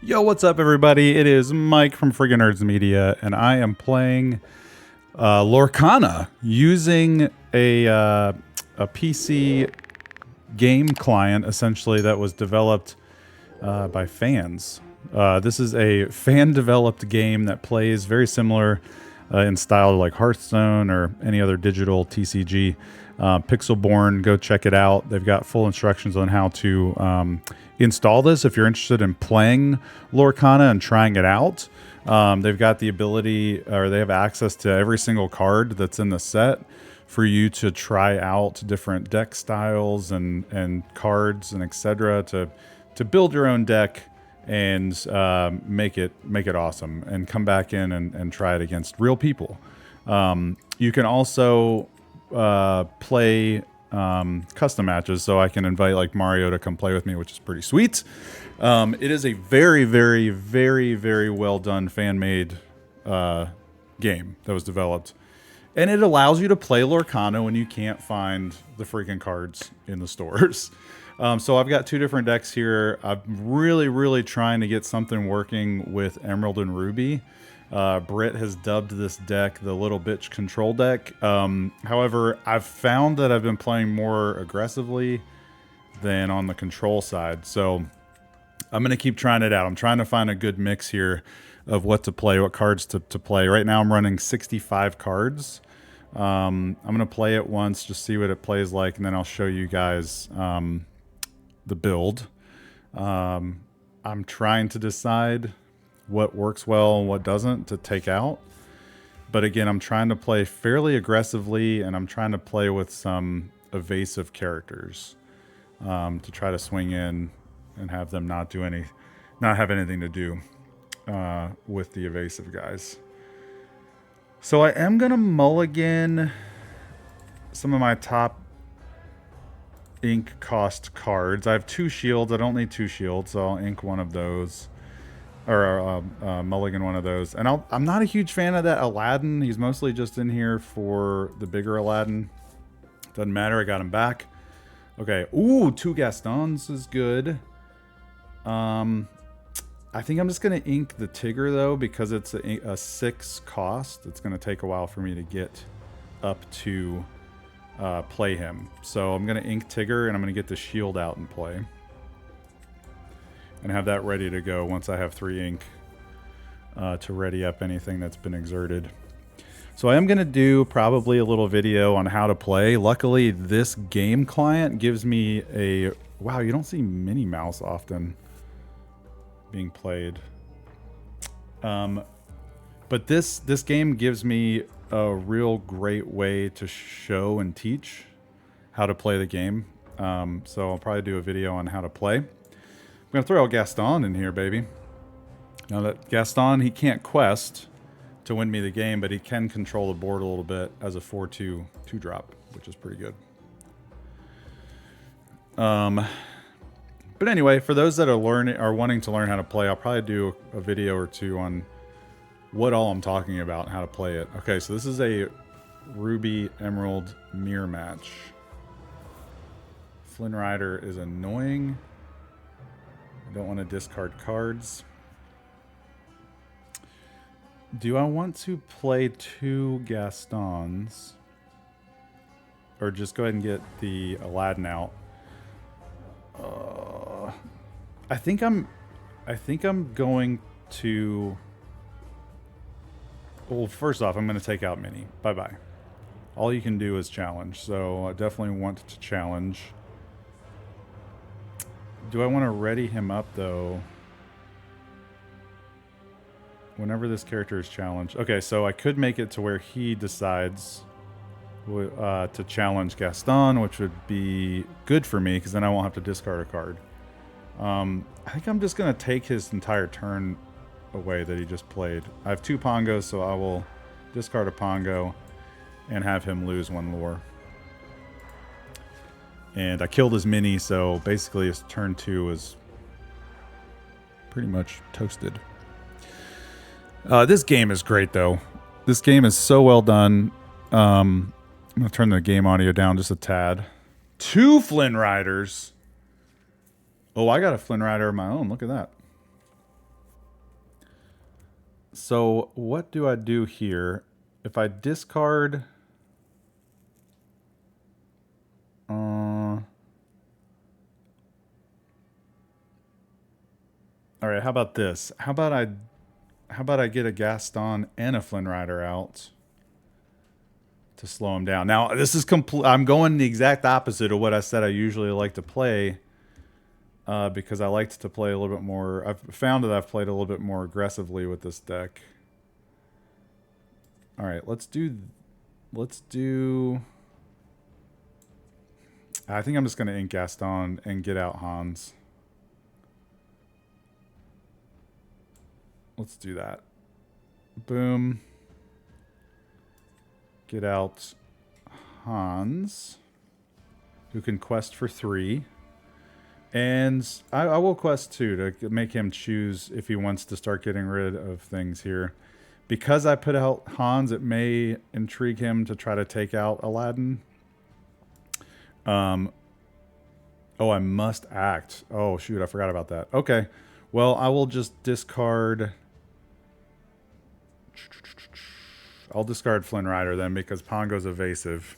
Yo, what's up, everybody? It is Mike from Friggin Nerds Media, and I am playing Lorcana using a PC game client, essentially, that was developed by fans. This is a fan-developed game that plays very similar in style to like Hearthstone or any other digital TCG. Pixelborn, go check it out. They've got full instructions on how to install this if you're interested in playing Lorcana and trying it out. They've got the ability, or they have access to every single card that's in the set for you to try out different deck styles and cards and etc. to build your own deck and make it awesome and come back in and try it against real people. You can also play custom matches, so I can invite like Mario to come play with me, which is pretty sweet. It is a very, very, very, very well done fan-made game that was developed. And it allows you to play Lorcana when you can't find the freaking cards in the stores. So I've got two different decks here. I'm really trying to get something working with Emerald and Ruby. Britt has dubbed this deck the Little Bitch Control deck. However, I've found that I've been playing more aggressively than on the control side. So I'm going to keep trying it out. I'm trying to find a good mix here of what to play, what cards to play. Right now I'm running 65 cards. I'm going to play it once, just see what it plays like, and then I'll show you guys the build. I'm trying to decide what works well and what doesn't to take out. But again, I'm trying to play fairly aggressively, and I'm trying to play with some evasive characters to try to swing in and have them not have anything to do with the evasive guys. So I am going to mulligan some of my top ink cost cards. I have 2 shields. I don't need 2 shields, so I'll ink one of those. Or mulligan one of those. And I'm not a huge fan of that Aladdin. He's mostly just in here for the bigger Aladdin. Doesn't matter. I got him back. Okay. Ooh, 2 Gastons is good. I think I'm just going to ink the Tigger, though, because it's a 6 cost. It's going to take a while for me to get up to play him. So I'm going to ink Tigger, and I'm going to get the shield out and play. And have that ready to go once I have 3 ink to ready up anything that's been exerted. So I am going to do probably a little video on how to play. Luckily, this game client gives me a... Wow, you don't see Minnie Mouse often being played. But this game gives me a real great way to show and teach how to play the game. So I'll probably do a video on how to play. I'm going to throw Gaston in here, baby. Now that Gaston, he can't quest to win me the game, but he can control the board a little bit as a 4/2 2-drop, which is pretty good. But anyway, for those that are wanting to learn how to play, I'll probably do a video or 2 on what all I'm talking about and how to play it. Okay, so this is a Ruby Emerald mirror match. Flynn Rider is annoying. I don't want to discard cards. Do I want to play 2 Gastons? Or just go ahead and get the Aladdin out? I think I'm going to... Well, first off, I'm going to take out Minnie. Bye-bye. All you can do is challenge, so I definitely want to challenge. Do I want to ready him up, though? Whenever this character is challenged. Okay, so I could make it to where he decides to challenge Gaston, which would be good for me, because then I won't have to discard a card. I think I'm just going to take his entire turn away that he just played. I have 2 Pongos, so I will discard a Pongo and have him lose 1 lore. And I killed his Mini, so basically his turn 2 is pretty much toasted. This game is great, though. This game is so well done. I'm going to turn the game audio down just a tad. 2 Flynn Riders. Oh, I got a Flynn Rider of my own. Look at that. So what do I do here? If I discard... all right, how about this? How about I get a Gaston and a Flynn Rider out to slow him down. Now, this is I'm going the exact opposite of what I said I usually like to play, because I liked to play a little bit more. I've found that I've played a little bit more aggressively with this deck. All right, let's do. I think I'm just going to ink Gaston and get out Hans. Let's do that. Boom. Get out Hans, who can quest for 3. And I will quest 2 to make him choose if he wants to start getting rid of things here. Because I put out Hans, it may intrigue him to try to take out Aladdin. Oh, I must act. Oh, shoot, I forgot about that. Okay. Well, I will just discard... I'll discard Flynn Rider then because Pongo's evasive.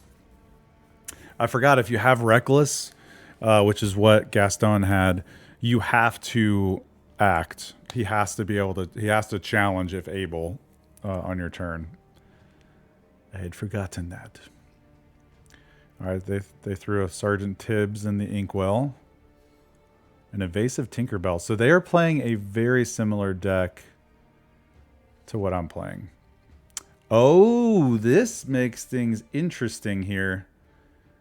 I forgot if you have Reckless, which is what Gaston had, you have to act. He has to be able to, he has to challenge if able on your turn. I had forgotten that. All right, they threw a Sergeant Tibbs in the Inkwell. An evasive Tinkerbell. So they are playing a very similar deck to what I'm playing. Oh, this makes things interesting here.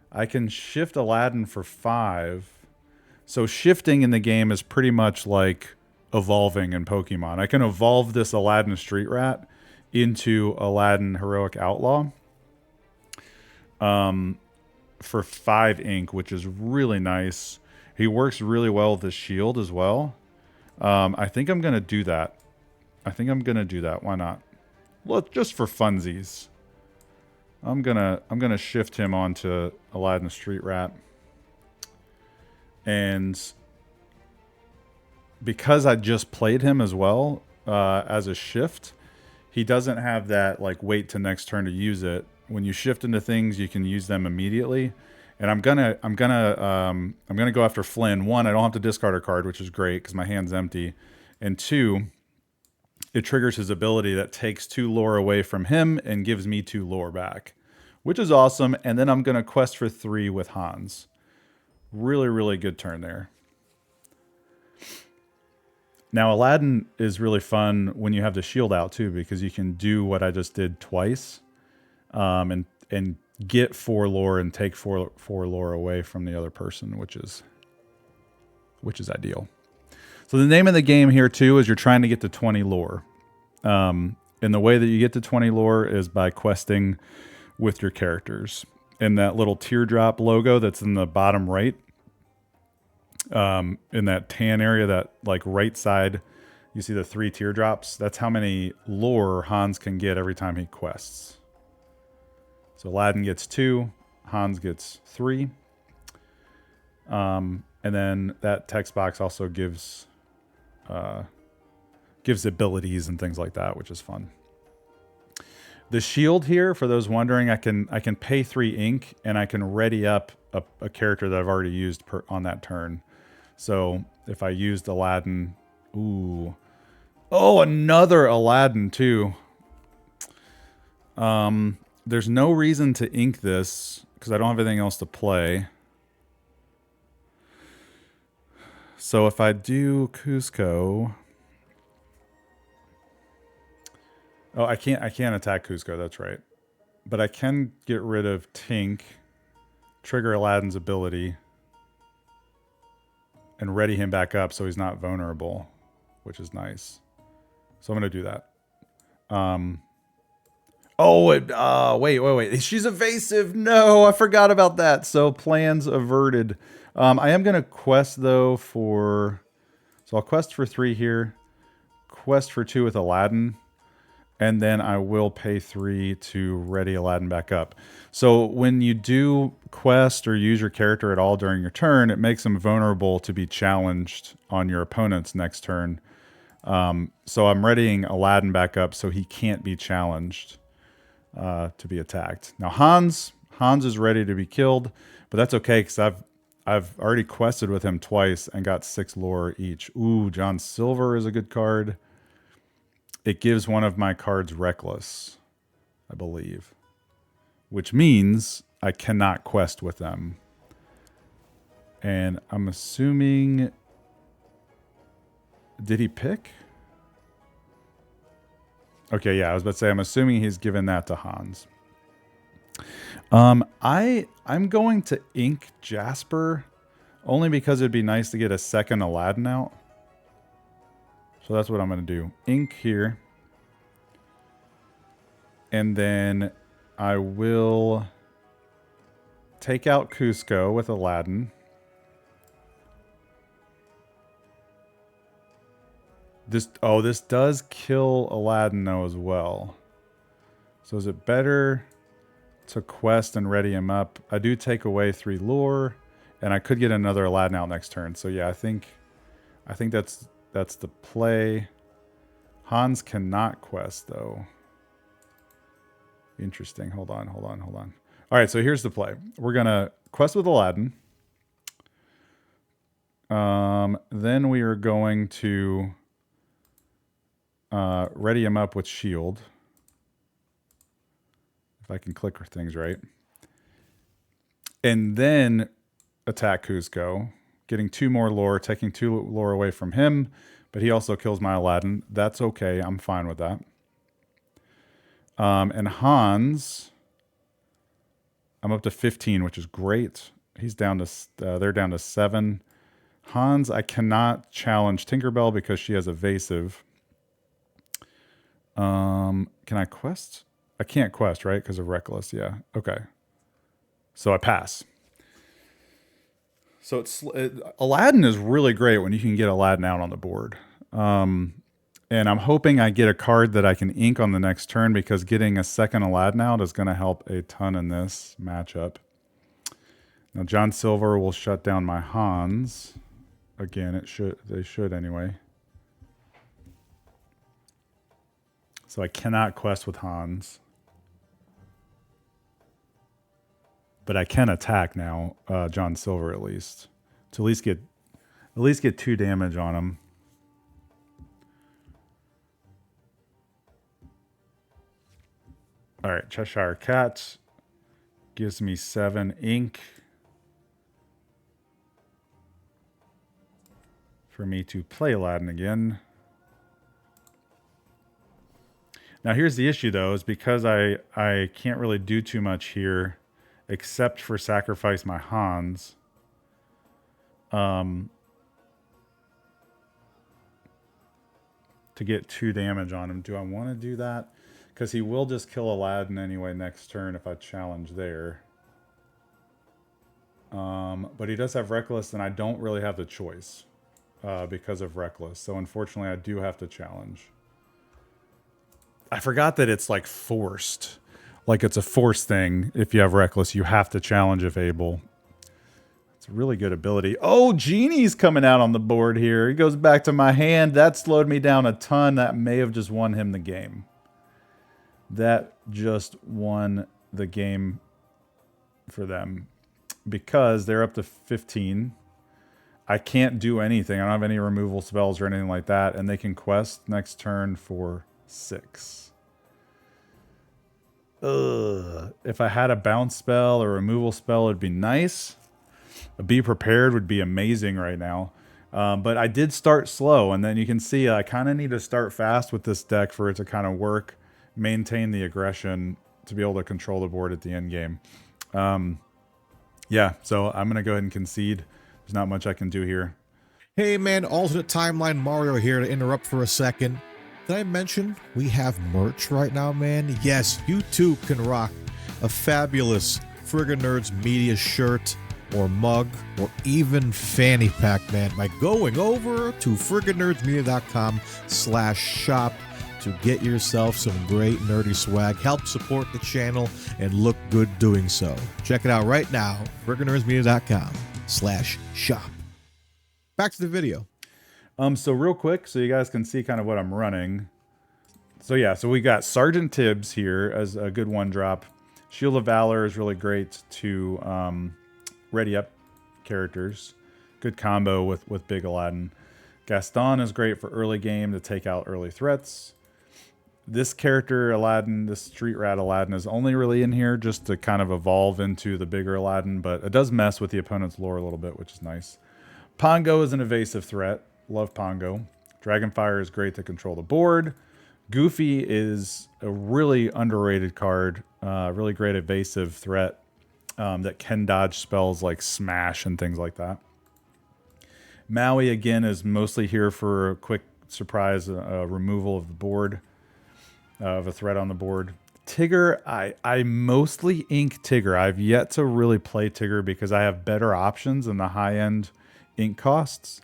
I can shift Aladdin for 5. So shifting in the game is pretty much like evolving in Pokemon. I can evolve this Aladdin Street Rat into Aladdin Heroic Outlaw for 5 ink, which is really nice. He works really well with his shield as well. I think I'm going to do that. Why not? Well, just for funsies. I'm gonna shift him onto Aladdin Street Rat. And because I just played him as well as a shift, he doesn't have that like wait to next turn to use it. When you shift into things, you can use them immediately. And I'm gonna go after Flynn. 1, I don't have to discard a card, which is great because my hand's empty. And 2, it triggers his ability that takes 2 lore away from him and gives me 2 lore back, which is awesome. And then I'm going to quest for 3 with Hans. Really, really good turn there. Now, Aladdin is really fun when you have the shield out too, because you can do what I just did twice, and get 4 lore and take 4 lore away from the other person, which is ideal. So the name of the game here, too, is you're trying to get to 20 lore. And the way that you get to 20 lore is by questing with your characters. And that little teardrop logo that's in the bottom right, in that tan area, that like right side, you see the 3 teardrops. That's how many lore Hans can get every time he quests. So Aladdin gets 2, Hans gets 3. And then that text box also gives abilities and things like that, which is fun. The shield here, for those wondering, I can pay 3 ink and I can ready up a character that I've already used on that turn. So if I used Aladdin, oh, another Aladdin too. There's no reason to ink this because I don't have anything else to play. So if I do Cusco, oh, I can't attack Cusco. That's right, but I can get rid of Tink, trigger Aladdin's ability, and ready him back up so he's not vulnerable, which is nice. So I'm gonna do that. Wait. She's evasive. No, I forgot about that. So plans averted. I am going to quest, though, so I'll quest for 3 here, quest for 2 with Aladdin, and then I will pay 3 to ready Aladdin back up. So when you do quest or use your character at all during your turn, it makes them vulnerable to be challenged on your opponent's next turn So I'm readying Aladdin back up so he can't be challenged to be attacked. Now Hans is ready to be killed, but that's okay because I've already quested with him twice and got 6 lore each. Ooh, John Silver is a good card. It gives one of my cards Reckless, I believe, which means I cannot quest with them. And I'm assuming, did he pick? Okay, yeah, I was about to say, I'm assuming he's given that to Hans. I'm going to ink Jasper only because it'd be nice to get a second Aladdin out. So that's what I'm going to do. Ink here. And then I will take out Cusco with Aladdin. This does kill Aladdin though as well. So is it better to quest and ready him up? I do take away 3 lore, and I could get another Aladdin out next turn. So yeah, I think that's the play. Hans cannot quest though. Interesting. Hold on. All right, so here's the play. We're gonna quest with Aladdin. Then we are going to ready him up with shield. If I can click things right. And then attack Cusco, getting 2 more lore, taking 2 lore away from him, but he also kills my Aladdin. That's okay. I'm fine with that. And Hans, I'm up to 15, which is great. He's down to, they're down to 7. Hans, I cannot challenge Tinkerbell because she has evasive. Can I quest? I can't quest, right? Because of Reckless. Yeah. Okay. So I pass. So Aladdin is really great when you can get Aladdin out on the board. And I'm hoping I get a card that I can ink on the next turn because getting a second Aladdin out is going to help a ton in this matchup. Now John Silver will shut down my Hans. Again, they should anyway. So I cannot quest with Hans. But I can attack now, John Silver at least. To at least get 2 damage on him. All right, Cheshire Cat gives me 7 ink for me to play Aladdin again. Now here's the issue though, is because I can't really do too much here except for sacrifice my Hans. To get 2 damage on him. Do I want to do that? Because he will just kill Aladdin anyway next turn if I challenge there. But he does have Reckless, and I don't really have the choice because of Reckless. So unfortunately, I do have to challenge. I forgot that it's like forced. Like it's a forced thing. If you have Reckless, you have to challenge if able. It's a really good ability. Oh, Genie's coming out on the board here. He goes back to my hand. That slowed me down a ton. That may have just won him the game. That just won the game for them because they're up to 15. I can't do anything. I don't have any removal spells or anything like that, and they can quest next turn for 6. Ugh. If I had a bounce spell or removal spell, it'd be nice. A Be Prepared would be amazing right now. But I did start slow, and then you can see I kind of need to start fast with this deck for it to kind of work. Maintain the aggression to be able to control the board at the end game. Yeah, so I'm going to go ahead and concede. There's not much I can do here. Hey man, alternate timeline Mario here to interrupt for a second. Did I mention we have merch right now, man? Yes, you too can rock a fabulous Friggin Nerds Media shirt or mug or even fanny pack, man, by going over to frigginnerdsmedia.com/shop to get yourself some great nerdy swag, help support the channel, and look good doing so. Check it out right now, frigginnerdsmedia.com/shop. Back to the video. So real quick, so you guys can see kind of what I'm running. So yeah, so we got Sergeant Tibbs here as a good one drop. Shield of Valor is really great to ready up characters. Good combo with Big Aladdin. Gaston is great for early game to take out early threats. This character, Aladdin, this Street Rat Aladdin, is only really in here just to kind of evolve into the bigger Aladdin, but it does mess with the opponent's lore a little bit, which is nice. Pongo is an evasive threat. Love Pongo. Dragonfire is great to control the board. Goofy is a really underrated card. Really great evasive threat that can dodge spells like Smash and things like that. Maui, again, is mostly here for a quick surprise removal of the board, of a threat on the board. Tigger, I mostly ink Tigger. I've yet to really play Tigger because I have better options in the high-end ink costs.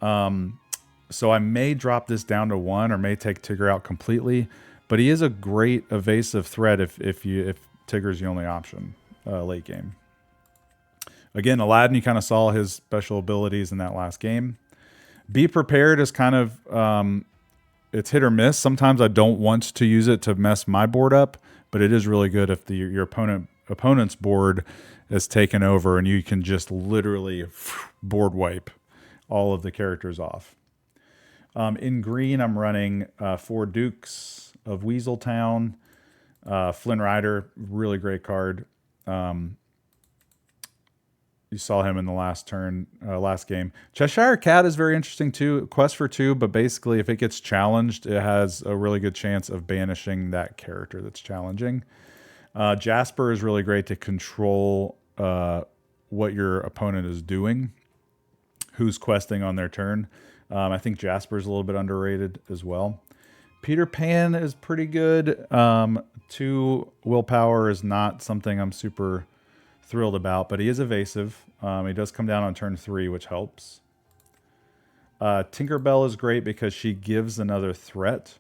So I may drop this down to 1 or may take Tigger out completely, but he is a great evasive threat if Tigger's the only option late game. Again, Aladdin, you kind of saw his special abilities in that last game. Be Prepared is kind of, it's hit or miss. Sometimes I don't want to use it to mess my board up, but it is really good if your opponent's board is taken over and you can just literally board wipe all of the characters off. In green, I'm running 4 Dukes of Weaseltown. Flynn Rider, really great card. You saw him in the last game. Cheshire Cat is very interesting too. Quest for 2, but basically if it gets challenged, it has a really good chance of banishing that character that's challenging. Jasper is really great to control what your opponent is doing, who's questing on their turn. I think Jasper is a little bit underrated as well. Peter Pan is pretty good. 2 willpower is not something I'm super thrilled about, but he is evasive. He does come down on turn 3, which helps. Tinkerbell is great because she gives another threat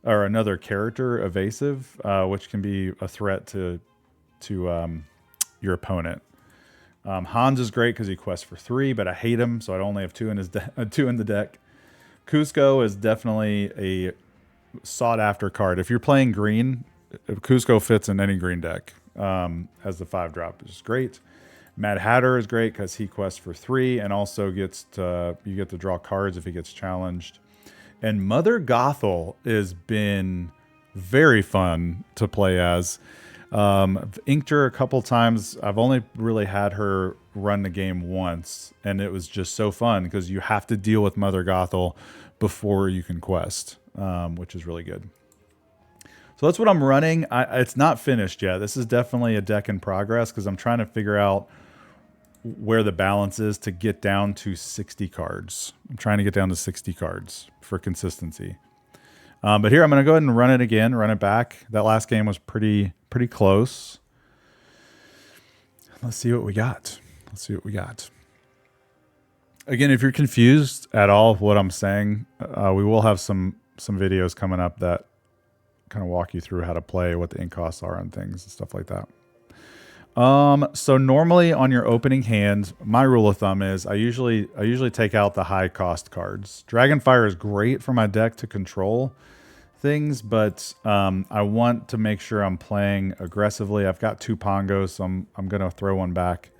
or another character evasive, which can be a threat to your opponent. Hans is great because he quests for 3, but I hate him, so I only have 2 in his 2 in the deck. Cusco is definitely a sought-after card. If you're playing green, Cusco fits in any green deck as the 5-drop, which is great. Mad Hatter is great because he quests for 3 and also you get to draw cards if he gets challenged. And Mother Gothel has been very fun to play as. I've inked her a couple times. I've only really had her run the game once, and it was just so fun because you have to deal with Mother Gothel before you can quest, which is really good. So that's what I'm running. It's not finished yet. This is definitely a deck in progress because I'm trying to figure out where the balance is to get down to 60 cards. I'm trying to get down to 60 cards for consistency. But here I'm going to go ahead and run it again, run it back. That last game was pretty close. Let's see what we got. Again, if you're confused at all of what I'm saying, we will have some videos coming up that kind of walk you through how to play, what the ink costs are on things and stuff like that. So normally on your opening hand, my rule of thumb is I usually take out the high cost cards. Dragonfire is great for my deck to control things, but I want to make sure I'm playing aggressively. I've got 2 Pongos, so I'm gonna throw one back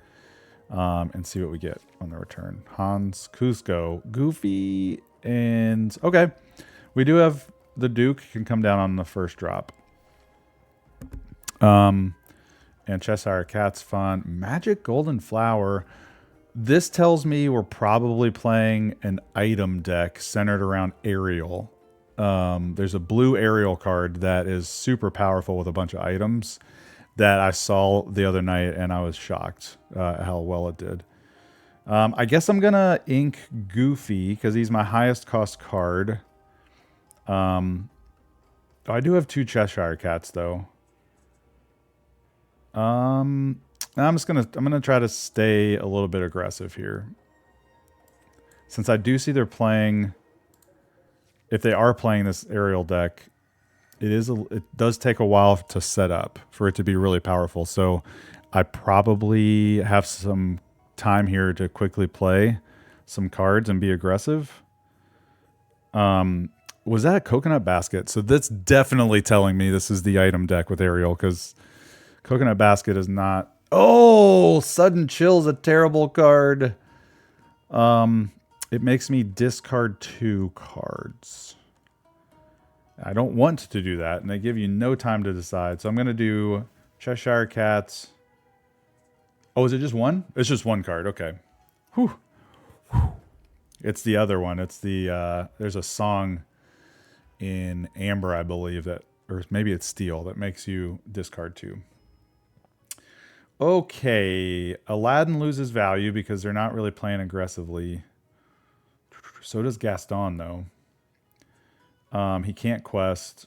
and see what we get on the return. Hans, Cusco, Goofy, and okay, we do have the Duke can come down on the first drop. And Cheshire Cat's fun. Magic Golden Flower. This tells me we're probably playing an item deck centered around Ariel. There's a blue Ariel card that is super powerful with a bunch of items that I saw the other night, and I was shocked how well it did. I guess I'm going to ink Goofy because he's my highest cost card. I do have 2 Cheshire Cats, though. I'm gonna try to stay a little bit aggressive here. Since I do see they're playing, if they are playing this Ariel deck, it does take a while to set up for it to be really powerful. So I probably have some time here to quickly play some cards and be aggressive. Was that a coconut basket? So that's definitely telling me this is the item deck with Ariel, because coconut basket is not. Oh, sudden chill's a terrible card. It makes me discard 2 cards. I don't want to do that, and they give you no time to decide. So I'm going to do Cheshire Cat. Oh, is it just one? It's just one card. Okay. Whew. It's the other one. It's the there's a song in Amber, I believe, that, or maybe it's Steel, that makes you discard 2. Okay, Aladdin loses value because they're not really playing aggressively. So does Gaston, though. He can't quest.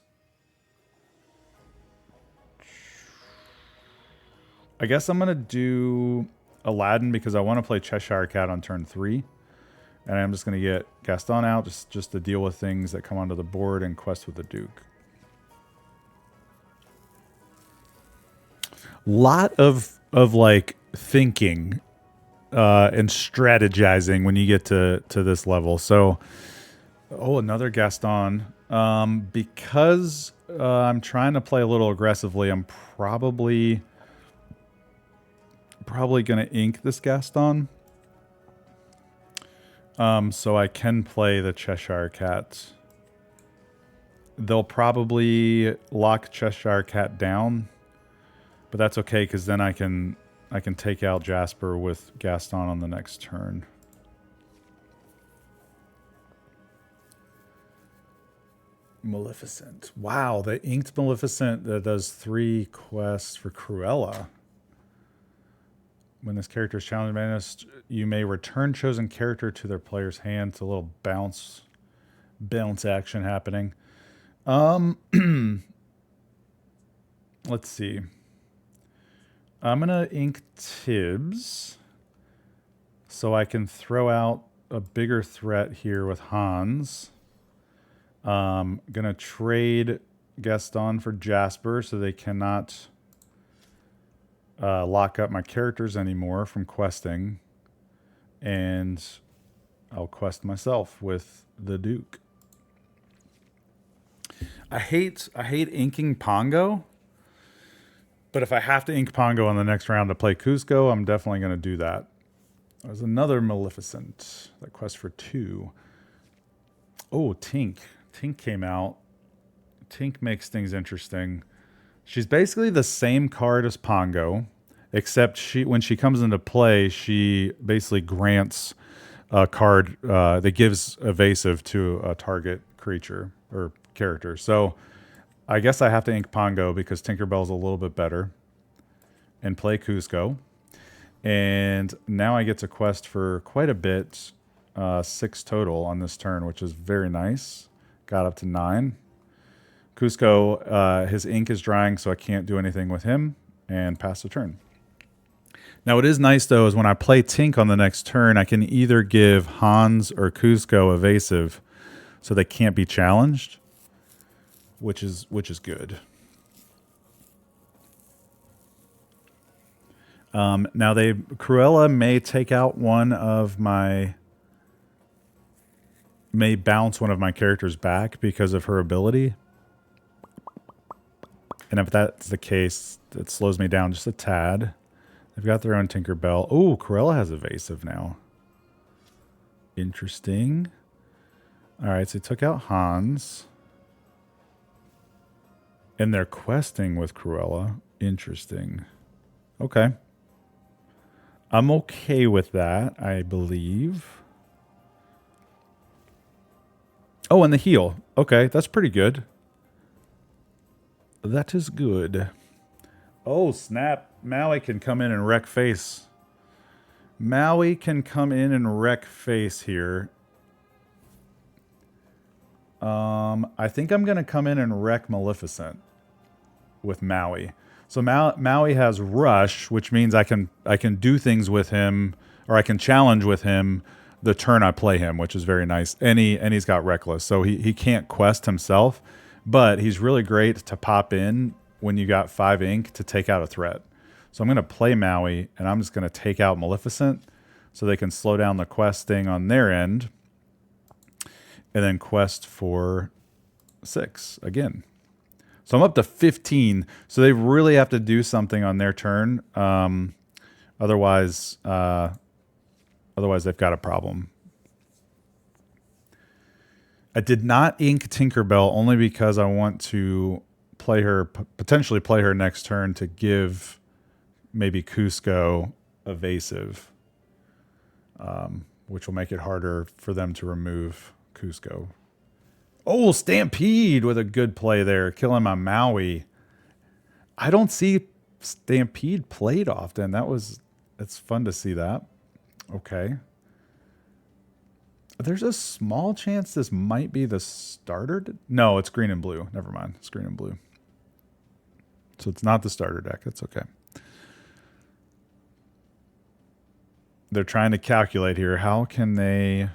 I guess I'm going to do Aladdin because I want to play Cheshire Cat on turn 3. And I'm just going to get Gaston out just to deal with things that come onto the board and quest with the Duke. Lot of like thinking and strategizing when you get to this level. So, another Gaston. Because I'm trying to play a little aggressively, I'm probably going to ink this Gaston. So I can play the Cheshire Cat. They'll probably lock Cheshire Cat down, but that's okay because then I can take out Jasper with Gaston on the next turn. Maleficent. Wow, the inked Maleficent that does 3 quests for Cruella. When this character is challenged by this, you may return chosen character to their player's hand. It's a little bounce action happening. Let's see. I'm gonna ink Tibbs so I can throw out a bigger threat here with Hans. Gonna trade Gaston for Jasper so they cannot lock up my characters anymore from questing, and I'll quest myself with the Duke. I hate inking Pongo, but if I have to ink Pongo on the next round to play Cusco, I'm definitely going to do that. There's another Maleficent that quests for 2. Oh, Tink came out. Tink makes things interesting. She's basically the same card as Pongo, except when she comes into play, she basically grants a card that gives evasive to a target creature or character. So I guess I have to ink Pongo because Tinkerbell's a little bit better and play Cusco. And now I get to quest for quite a bit, 6 total on this turn, which is very nice. Got up to 9. Cusco, his ink is drying, so I can't do anything with him, and pass the turn. Now, what is nice, though, is when I play Tink on the next turn, I can either give Hans or Cusco evasive, so they can't be challenged, which is good. Now, Cruella may take out may bounce one of my characters back because of her ability. And if that's the case, it slows me down just a tad. They've got their own Tinkerbell. Oh, Cruella has evasive now. Interesting. All right, so he took out Hans. And they're questing with Cruella. Interesting. Okay. I'm okay with that, I believe. Oh, and the heal. Okay, that's pretty good. That is good. Oh, snap. Maui can come in and wreck face. Maui can come in and wreck face here. I think I'm going to come in and wreck Maleficent with Maui. So Maui has Rush, which means I can do things with him, or I can challenge with him the turn I play him, which is very nice. And he's got Reckless, so he can't quest himself, but he's really great to pop in when you got 5 ink to take out a threat. So I'm going to play Maui, and I'm just going to take out Maleficent so they can slow down the questing on their end. and then quest for 6 again. So I'm up to 15. So they really have to do something on their turn. Otherwise they've got a problem. I did not ink Tinkerbell only because I want to play her, potentially play her next turn to give maybe Cusco evasive, which will make it harder for them to remove Cusco. Oh, Stampede with a good play there, killing my Maui. I don't see Stampede played often. It's fun to see that. Okay. There's a small chance this might be the starter. No, it's green and blue. Never mind. It's green and blue. So it's not the starter deck. It's okay. They're trying to calculate here. How can they...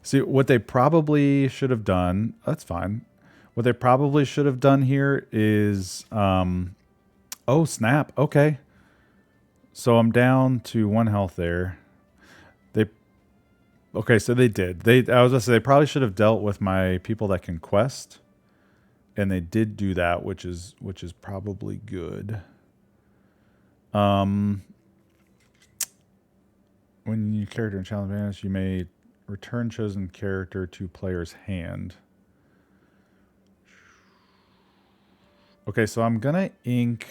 See, what they probably should have done... That's fine. What they probably should have done here is... oh, snap. Okay. So I'm down to 1 health there. Okay, so they did. I was gonna say they probably should have dealt with my people that can quest, and they did do that, which is probably good. When you character in challenge advantage, you may return chosen character to player's hand. Okay, so I'm gonna ink.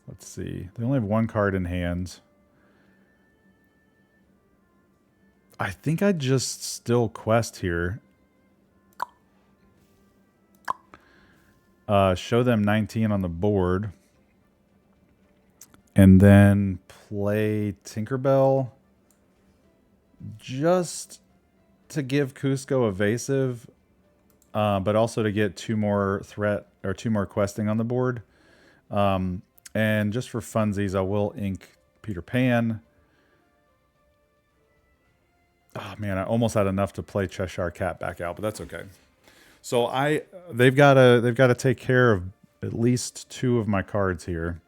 Let's see. They only have 1 card in hand. I think I just still quest here. Show them 19 on the board. And then play Tinkerbell. Just to give Cusco evasive. But also to get 2 more threat or 2 more questing on the board. And just for funsies, I will ink Peter Pan. Oh man, I almost had enough to play Cheshire Cat back out, but that's okay. So they've got to take care of at least 2 of my cards here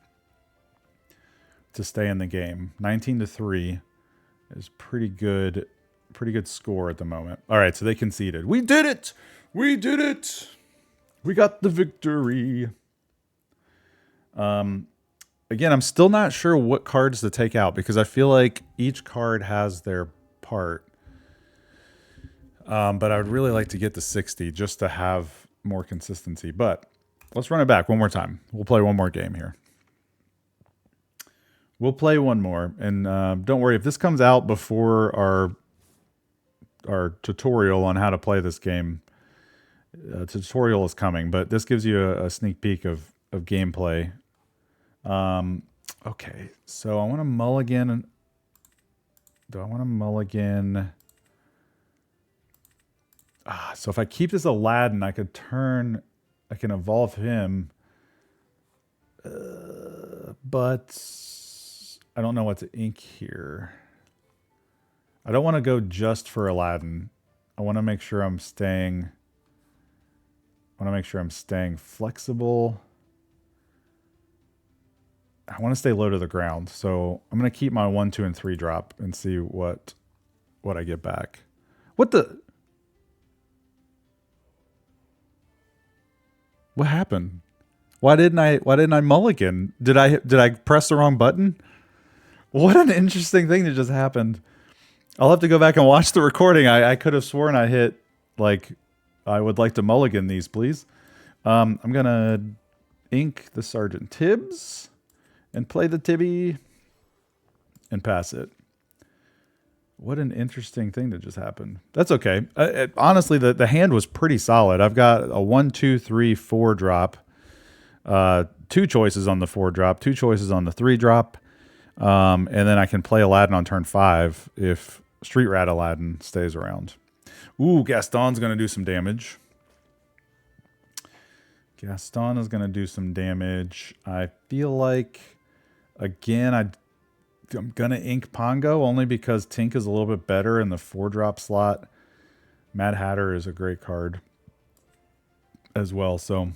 to stay in the game. 19-3 is pretty good score at the moment. All right, so they conceded. We did it. We did it. We got the victory. Again, I'm still not sure what cards to take out because I feel like each card has their part. But I would really like to get to 60 just to have more consistency. But let's run it back one more time. We'll play one more game here. We'll play one more. And don't worry, if this comes out before our tutorial on how to play this game, tutorial is coming. But this gives you a sneak peek of gameplay. Okay, so I want to mulligan. Do I want to mulligan? So if I keep this Aladdin, I can evolve him. But I don't know what to ink here. I don't want to go just for Aladdin. I want to make sure I'm staying flexible. I want to stay low to the ground, so I'm going to keep my 1, 2, and 3 drop and see what I get back. What happened? Why didn't I mulligan? Did I press the wrong button? What an interesting thing that just happened. I'll have to go back and watch the recording. I could have sworn I hit like I would like to mulligan these, please. I'm going to ink the Sergeant Tibbs. And play the Tibby and pass it. What an interesting thing that just happened. That's okay. Honestly, the hand was pretty solid. I've got a 1, 2, 3, 4 drop. 2 choices on the 4 drop. 2 choices on the 3 drop. And then I can play Aladdin on turn 5 if Street Rat Aladdin stays around. Ooh, Gaston's going to do some damage. Gaston is going to do some damage. I feel like... Again, I'm going to ink Pongo only because Tink is a little bit better in the 4-drop slot. Mad Hatter is a great card as well. So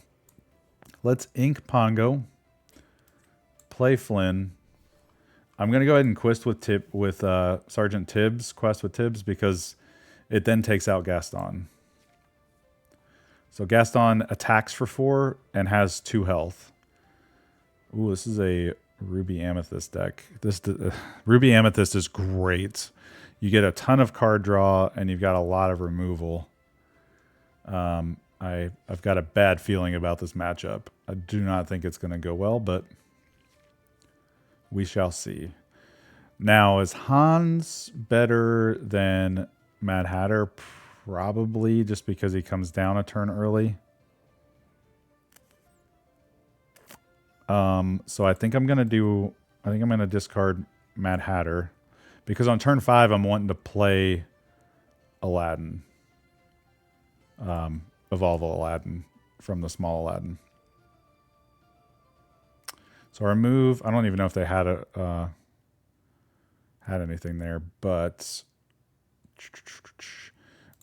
let's ink Pongo, play Flynn. I'm going to go ahead and quest with Sergeant Tibbs, quest with Tibbs, because it then takes out Gaston. So Gaston attacks for 4 and has 2 health. Ooh, this is a Ruby Amethyst deck. Ruby Amethyst is great. You get a ton of card draw, and you've got a lot of removal. I've got a bad feeling about this matchup. I do not think it's going to go well, but we shall see. Now, is Hans better than Mad Hatter? Probably, just because he comes down a turn early. So I think I'm going to discard Mad Hatter, because on turn 5, I'm wanting to play Aladdin. Evolve Aladdin from the small Aladdin. So our move, I don't even know if they had anything there, but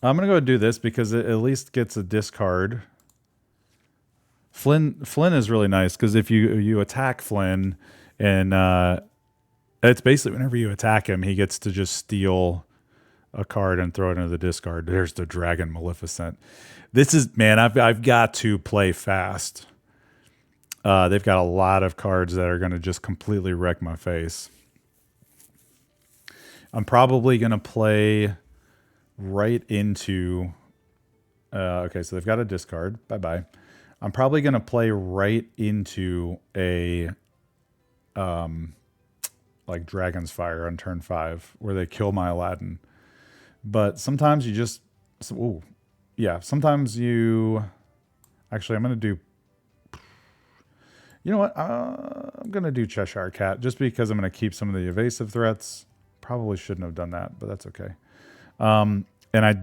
I'm going to go do this because it at least gets a discard. Flynn is really nice because if you attack Flynn, and it's basically whenever you attack him, he gets to just steal a card and throw it into the discard. There's the Dragon Maleficent. This is, man, I've got to play fast. They've got a lot of cards that are going to just completely wreck my face. I'm probably going to play right into... okay, so they've got a discard. Bye-bye. I'm probably going to play right into a... like Dragon's Fire on turn 5, where they kill my Aladdin. But sometimes you just... Ooh. Yeah, sometimes you... Actually, I'm going to do... You know what? I'm going to do Cheshire Cat, just because I'm going to keep some of the evasive threats. Probably shouldn't have done that, but that's okay. And I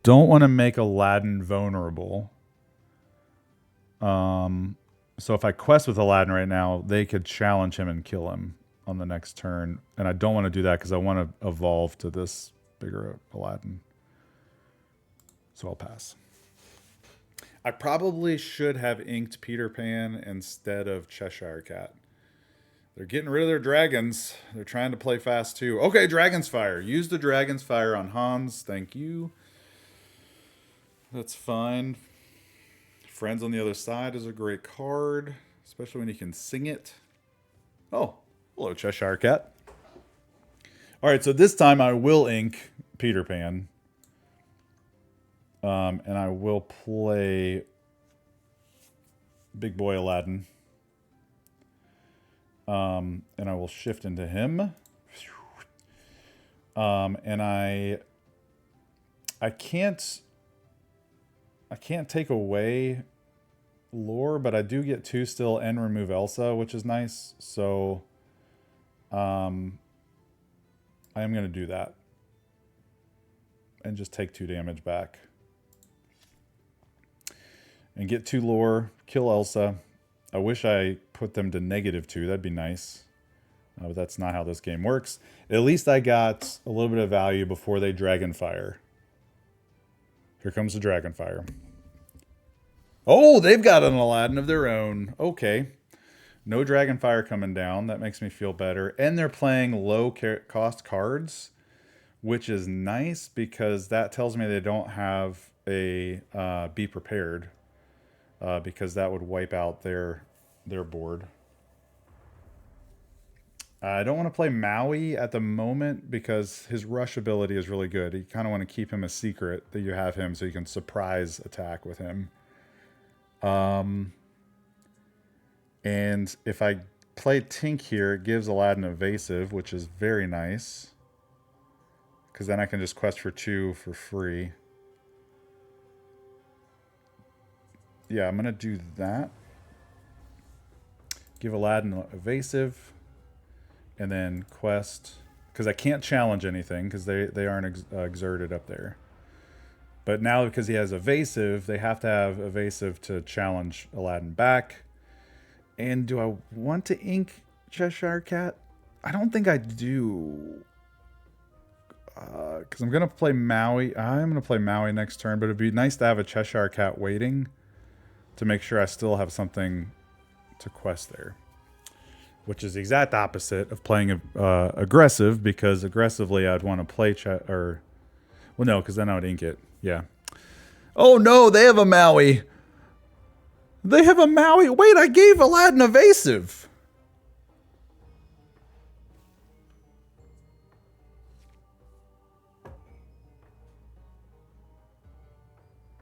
don't want to make Aladdin vulnerable. So if I quest with Aladdin right now, they could challenge him and kill him on the next turn. And I don't want to do that because I want to evolve to this bigger Aladdin. So I'll pass. I probably should have inked Peter Pan instead of Cheshire Cat. They're getting rid of their dragons. They're trying to play fast too. Okay, Dragon's Fire. Use the Dragon's Fire on Hans. Thank you. That's fine. Friends on the Other Side is a great card, especially when you can sing it. Oh, hello, Cheshire Cat. All right, so this time I will ink Peter Pan. And I will play Big Boy Aladdin. And I will shift into him. And I can't take away lore, but I do get 2 still and remove Elsa, which is nice. So I am going to do that. And just take 2 damage back. And get 2 lore, kill Elsa. I wish I put them to -2. That'd be nice. But that's not how this game works. At least I got a little bit of value before they Dragonfire. Here comes the Dragonfire. Oh, they've got an Aladdin of their own. Okay. No Dragonfire coming down. That makes me feel better. And they're playing low-cost cards, which is nice because that tells me they don't have a Be Prepared. Because that would wipe out their board. I don't want to play Maui at the moment because his rush ability is really good. You kind of want to keep him a secret that you have him so you can surprise attack with him. And if I play Tink here, it gives Aladdin evasive, which is very nice. Because then I can just quest for 2 for free. Yeah, I'm going to do that. Give Aladdin evasive. And then quest. Because I can't challenge anything because they aren't exerted up there. But now because he has evasive, they have to have evasive to challenge Aladdin back. And do I want to ink Cheshire Cat? I don't think I do. Because I'm going to play Maui. I'm going to play Maui next turn. But it'd be nice to have a Cheshire Cat waiting to make sure I still have something to quest there. which is the exact opposite of playing aggressive, because aggressively I'd want to play well, no, because then I would ink it. Yeah. Oh no, they have a Maui. They have a Maui. Wait, I gave Aladdin evasive.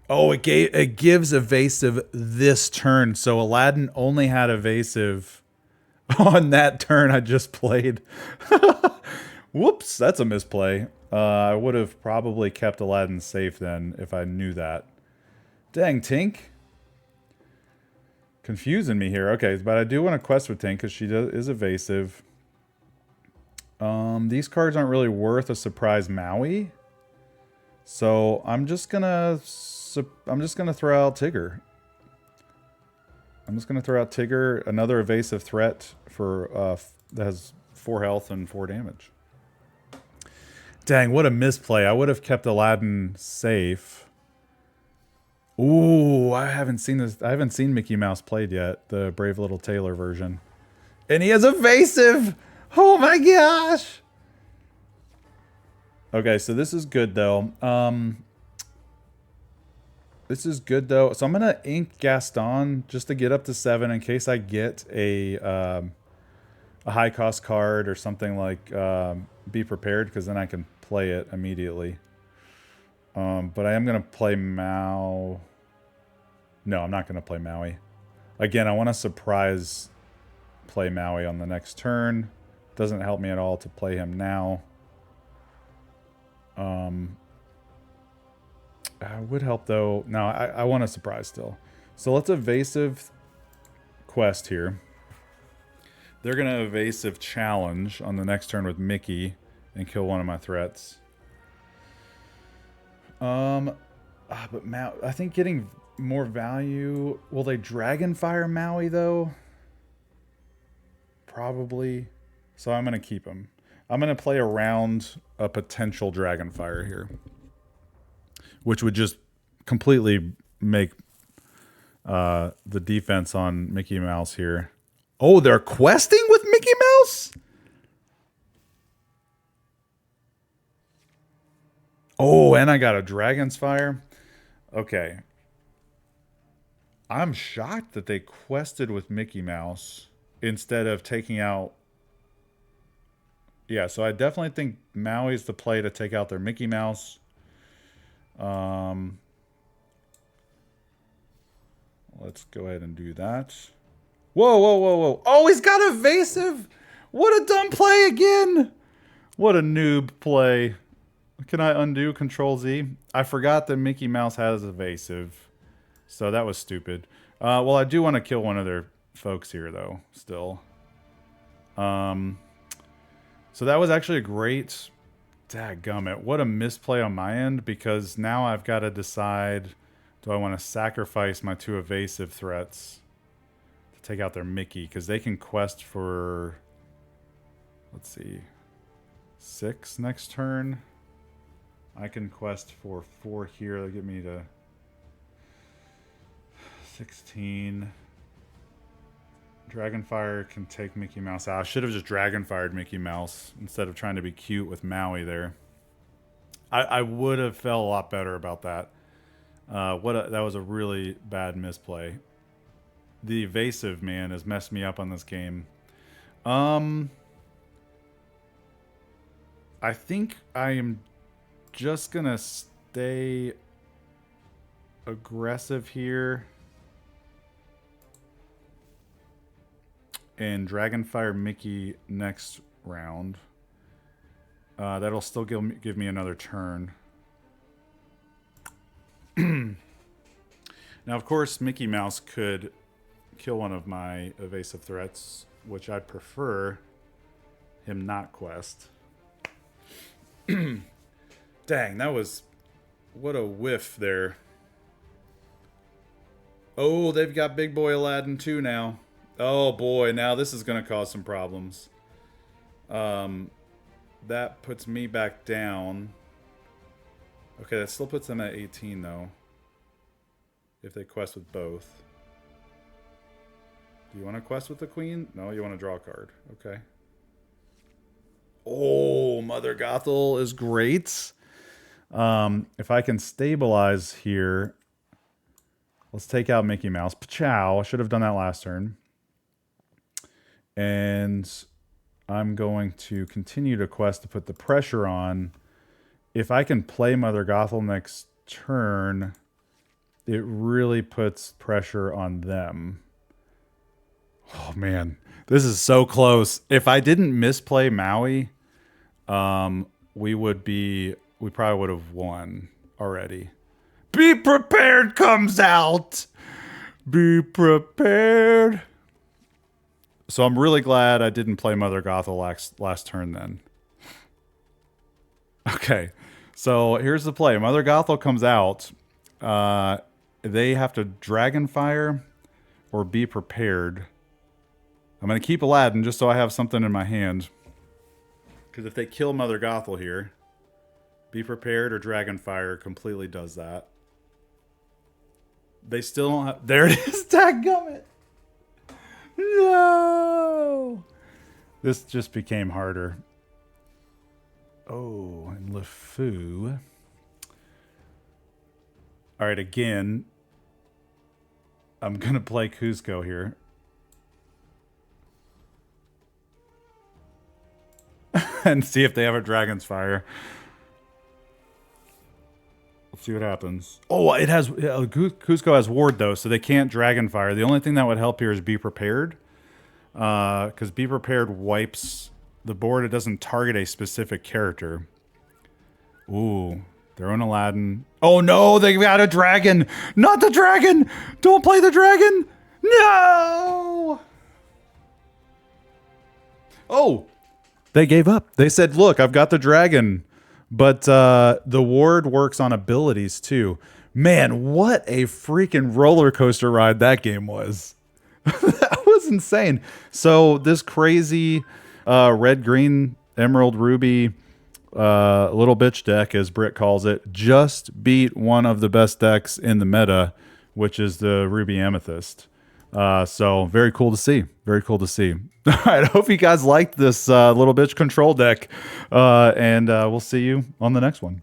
Oh, it gives evasive this turn. So Aladdin only had evasive on that turn I just played. Whoops, that's a misplay. I would have probably kept Aladdin safe then if I knew that. Dang, Tink. Confusing me here. Okay, but I do want to quest with Tink because she is evasive. These cards aren't really worth a surprise Maui. So I'm just gonna throw out Tigger. I'm just gonna throw out Tigger, another evasive threat for that has 4 health and 4 damage. Dang, what a misplay. I would have kept Aladdin safe. Ooh, I haven't seen this. I haven't seen Mickey Mouse played yet, the Brave Little Tailor version. And he has evasive! Oh my gosh! Okay, so this is good though. This is good though. So I'm gonna ink Gaston just to get up to 7 in case I get a high cost card or something like Be Prepared, because then I can play it immediately. But I am gonna play Mao. No, I'm not gonna play Maui. Again, I want to surprise play Maui on the next turn. Doesn't help me at all to play him now. I would help though. No, I want a surprise still. So let's evasive quest here. They're going to evasive challenge on the next turn with Mickey and kill one of my threats. But I think getting more value. Will they Dragonfire Maui though? Probably. So I'm going to keep him. I'm going to play around a potential Dragonfire here, which would just completely make the defense on Mickey Mouse here. Oh, they're questing with Mickey Mouse? Oh, and I got a Dragon's Fire. Okay. I'm shocked that they quested with Mickey Mouse instead of taking out... Yeah, so I definitely think Maui's the play to take out their Mickey Mouse. Let's go ahead and do that. Whoa, whoa, whoa, whoa. Oh, he's got evasive. What a dumb play again. What a noob play. Can I undo Control Z? I forgot that Mickey Mouse has evasive. So that was stupid. Well, I do want to kill one of their folks here, though, still. So that was actually a great... Dadgummit. What a misplay on my end, because now I've got to decide, do I want to sacrifice my 2 evasive threats to take out their Mickey? Because they can quest for, let's see, 6 next turn. I can quest for 4 here. That'll get me to 16. Dragonfire can take Mickey Mouse out. I should have just Dragonfired Mickey Mouse instead of trying to be cute with Maui there. I would have felt a lot better about that. That was a really bad misplay. The evasive, man, has messed me up on this game. I think I am just going to stay aggressive here. And Dragonfire Mickey next round. That'll still give me another turn. Now, of course, Mickey Mouse could kill one of my evasive threats, which I'd prefer him not quest. Dang, that was... What a whiff there. Oh, they've got Big Boy Aladdin too now. Oh boy, now this is going to cause some problems. That puts me back down. Okay, that still puts them at 18 though. If they quest with both. Do you want to quest with the queen? No, you want to draw a card. Okay. Oh, Mother Gothel is great. If I can stabilize here, let's take out Mickey Mouse. Pachow. I should have done that last turn. And I'm going to continue to quest to put the pressure on. If I can play Mother Gothel next turn, it really puts pressure on them. Oh, man. This is so close. If I didn't misplay Maui, we probably would have won already. Be prepared comes out. Be prepared. So I'm really glad I didn't play Mother Gothel last turn then. Okay. So here's the play. Mother Gothel comes out. They have to Dragonfire or be prepared. I'm going to keep Aladdin just so I have something in my hand. Because if they kill Mother Gothel here, be prepared or Dragonfire completely does that. They still don't have... There it is, dadgummit! No! This just became harder. Oh, and LeFou. Alright, again. I'm going to play Kuzco here. And see if they have a Dragon's Fire. Let's see what happens. Oh, it has... Kuzco has Ward, though, so they can't Dragonfire. The only thing that would help here is Be Prepared. Because Be Prepared wipes the board. It doesn't target a specific character. Ooh. Their own Aladdin. Oh, no! They got a dragon! Not the dragon! Don't play the dragon! No! Oh! They gave up. They said, look, I've got the dragon. But the ward works on abilities, too. Man, what a freaking roller coaster ride that game was. That was insane. So this crazy red-green Emerald Ruby little bitch deck, as Britt calls it, just beat one of the best decks in the meta, which is the Ruby Amethyst. So very cool to see. Very cool to see. All right, I hope you guys liked this little bitch control deck, and we'll see you on the next one.